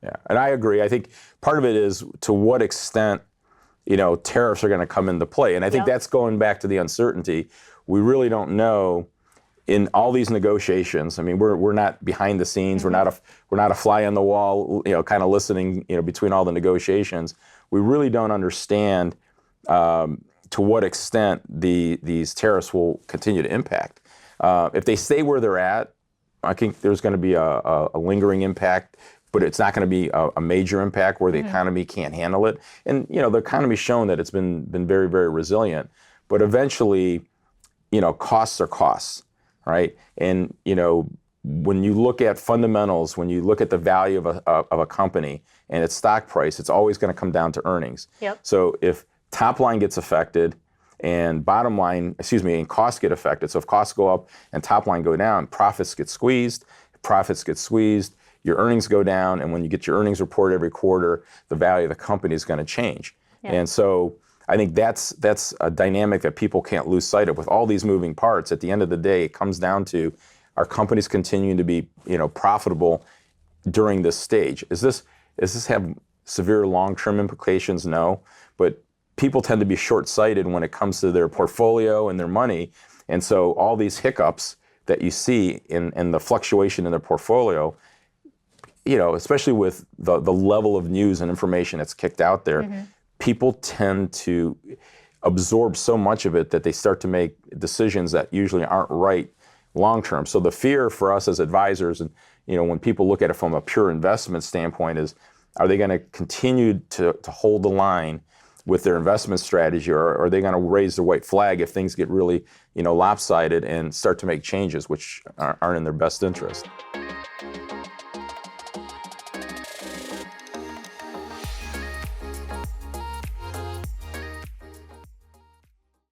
Yeah, and I agree. I think part of it is to what extent, tariffs are going to come into play. And I think that's going back to the uncertainty. We really don't know in all these negotiations. I mean, we're not behind the scenes. Mm-hmm. We're not a fly on the wall, kind of listening, between all the negotiations. We really don't understand to what extent these tariffs will continue to impact. If they stay where they're at, I think there's going to be a lingering impact, but it's not going to be a major impact where the economy can't handle it. And the economy's shown that it's been very, very resilient. But eventually, costs are costs, right? And when you look at fundamentals, when you look at the value of a company and its stock price, it's always going to come down to earnings. Yep. So if top line gets affected and and costs get affected. So if costs go up and top line go down, profits get squeezed. If profits get squeezed, your earnings go down. And when you get your earnings report every quarter, the value of the company is going to change. Yeah. And so I think that's a dynamic that people can't lose sight of. With all these moving parts, at the end of the day, it comes down to, are companies continuing to be profitable during this stage? Does this have severe long-term implications? No. But people tend to be short-sighted when it comes to their portfolio and their money. And so all these hiccups that you see in the fluctuation in their portfolio, especially with the level of news and information that's kicked out there, people tend to absorb so much of it that they start to make decisions that usually aren't right long-term. So the fear for us as advisors, and when people look at it from a pure investment standpoint, is, are they going to continue to hold the line with their investment strategy, or are they going to raise the white flag if things get really, lopsided and start to make changes which aren't in their best interest?